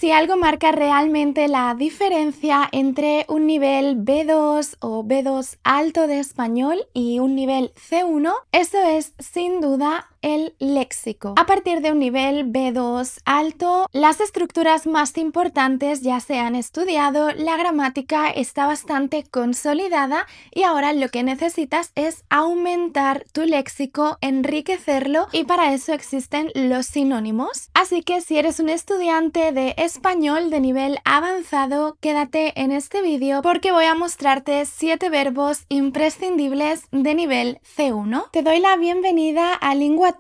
Si algo marca realmente la diferencia entre un nivel B2 o B2 alto de español y un nivel C1, eso es sin duda el léxico. A partir de un nivel B2 alto, las estructuras más importantes ya se han estudiado, la gramática está bastante consolidada y ahora lo que necesitas es aumentar tu léxico, enriquecerlo, y para eso existen los sinónimos. Así que si eres un estudiante de español de nivel avanzado, quédate en este vídeo porque voy a mostrarte 7 verbos imprescindibles de nivel C1. Te doy la bienvenida a Linguatúa.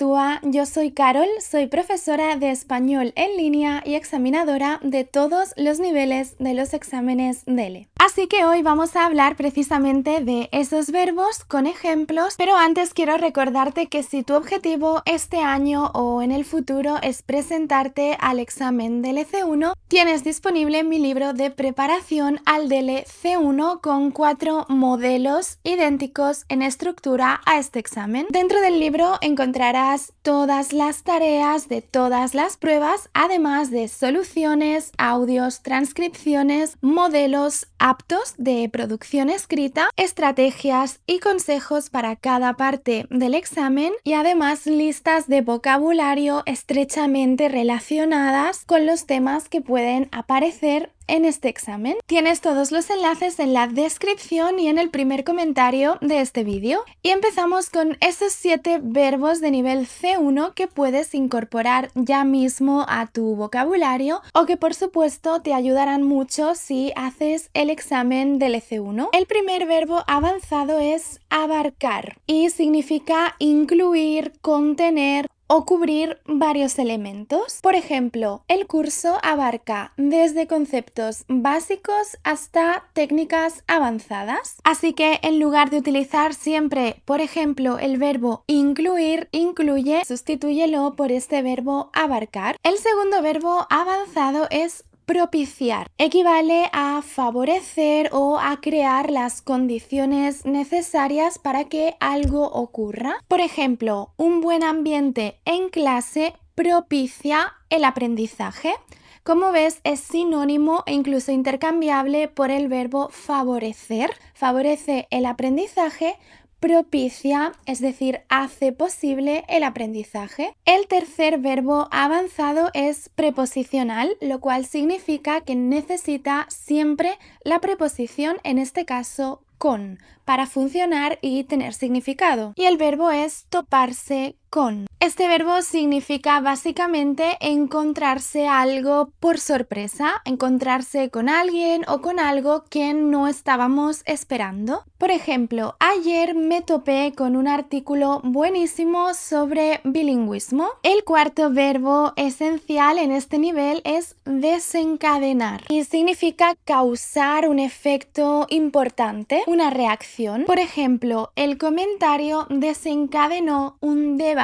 Yo soy Carol, soy profesora de español en línea y examinadora de todos los niveles de los exámenes DELE. Así que hoy vamos a hablar precisamente de esos verbos con ejemplos, pero antes quiero recordarte que si tu objetivo este año o en el futuro es presentarte al examen DELE C1, tienes disponible mi libro de preparación al DELE C1 con 4 modelos idénticos en estructura a este examen. Dentro del libro encontrarás todas las tareas de todas las pruebas, además de soluciones, audios, transcripciones, modelos aptos de producción escrita, estrategias y consejos para cada parte del examen y además listas de vocabulario estrechamente relacionadas con los temas que pueden aparecer en este examen. Tienes todos los enlaces en la descripción y en el primer comentario de este vídeo. Y empezamos con esos 7 verbos de nivel C1 que puedes incorporar ya mismo a tu vocabulario o que por supuesto te ayudarán mucho si haces el examen del C1. El primer verbo avanzado es abarcar y significa incluir, contener o cubrir varios elementos. Por ejemplo, el curso abarca desde conceptos básicos hasta técnicas avanzadas. Así que en lugar de utilizar siempre, por ejemplo, el verbo incluir, incluye, sustitúyelo por este verbo abarcar. El segundo verbo avanzado es propiciar. Equivale a favorecer o a crear las condiciones necesarias para que algo ocurra. Por ejemplo, un buen ambiente en clase propicia el aprendizaje. Como ves, es sinónimo e incluso intercambiable por el verbo favorecer. Favorece el aprendizaje, propicia, es decir, hace posible el aprendizaje. El tercer verbo avanzado es preposicional, lo cual significa que necesita siempre la preposición, en este caso con, para funcionar y tener significado. Y el verbo es toparse con. Este verbo significa básicamente encontrarse algo por sorpresa, encontrarse con alguien o con algo que no estábamos esperando. Por ejemplo, ayer me topé con un artículo buenísimo sobre bilingüismo. El cuarto verbo esencial en este nivel es desencadenar y significa causar un efecto importante, una reacción. Por ejemplo, el comentario desencadenó un debate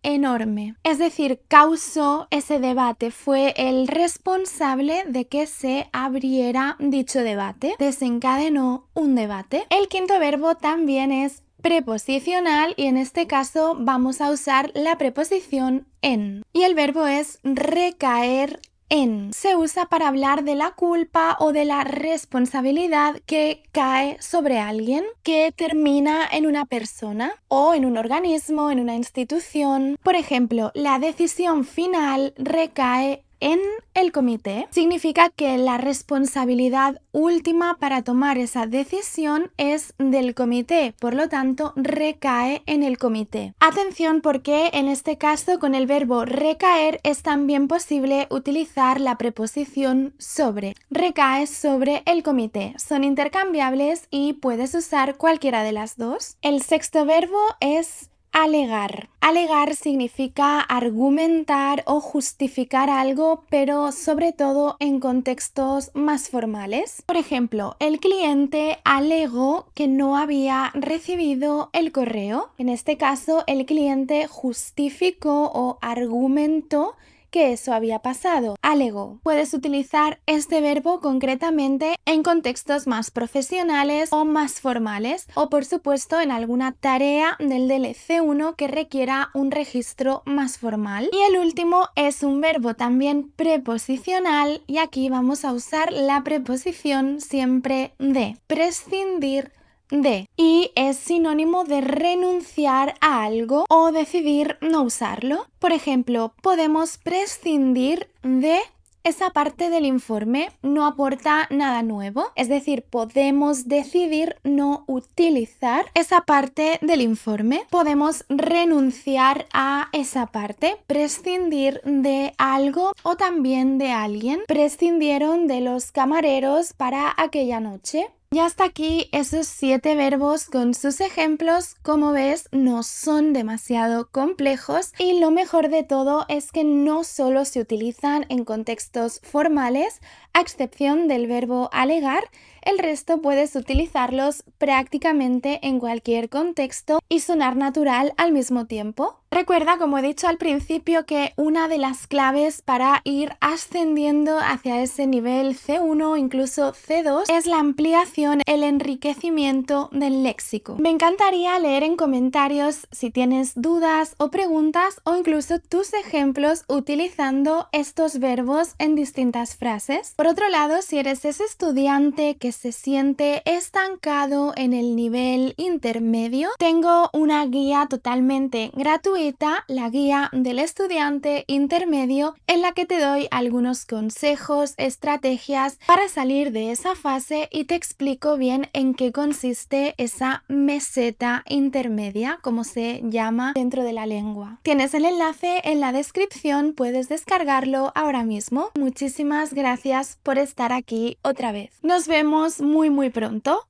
enorme. Es decir, causó ese debate, fue el responsable de que se abriera dicho debate, desencadenó un debate. El quinto verbo también es preposicional y en este caso vamos a usar la preposición en. Y el verbo es recaer en. Se usa para hablar de la culpa o de la responsabilidad que cae sobre alguien, que termina en una persona o en un organismo, en una institución. Por ejemplo, la decisión final recae en el comité. Significa que la responsabilidad última para tomar esa decisión es del comité, por lo tanto recae en el comité. Atención, porque en este caso con el verbo recaer es también posible utilizar la preposición sobre. Recae sobre el comité. Son intercambiables y puedes usar cualquiera de las dos. El sexto verbo es alegar. Alegar significa argumentar o justificar algo, pero sobre todo en contextos más formales. Por ejemplo, el cliente alegó que no había recibido el correo. En este caso, el cliente justificó o argumentó que eso había pasado. Alegó. Puedes utilizar este verbo concretamente en contextos más profesionales o más formales, o por supuesto en alguna tarea del DLC1 que requiera un registro más formal. Y el último es un verbo también preposicional, y aquí vamos a usar la preposición siempre de. Prescindir de, y es sinónimo de renunciar a algo o decidir no usarlo. Por ejemplo, podemos prescindir de esa parte del informe, no aporta nada nuevo, es decir, podemos decidir no utilizar esa parte del informe. Podemos renunciar a esa parte, prescindir de algo o también de alguien. Prescindieron de los camareros para aquella noche. Y hasta aquí esos 7 verbos con sus ejemplos. Como ves, no son demasiado complejos, y lo mejor de todo es que no solo se utilizan en contextos formales, a excepción del verbo alegar. El resto puedes utilizarlos prácticamente en cualquier contexto y sonar natural al mismo tiempo. Recuerda, como he dicho al principio, que una de las claves para ir ascendiendo hacia ese nivel C1 o incluso C2 es la ampliación, el enriquecimiento del léxico. Me encantaría leer en comentarios si tienes dudas o preguntas, o incluso tus ejemplos utilizando estos verbos en distintas frases. Por otro lado, si eres ese estudiante que se siente estancado en el nivel intermedio, tengo una guía totalmente gratuita, la guía del estudiante intermedio, en la que te doy algunos consejos, estrategias para salir de esa fase, y te explico bien en qué consiste esa meseta intermedia, como se llama dentro de la lengua. Tienes el enlace en la descripción, puedes descargarlo ahora mismo. Muchísimas gracias por estar aquí otra vez. Nos vemos muy pronto.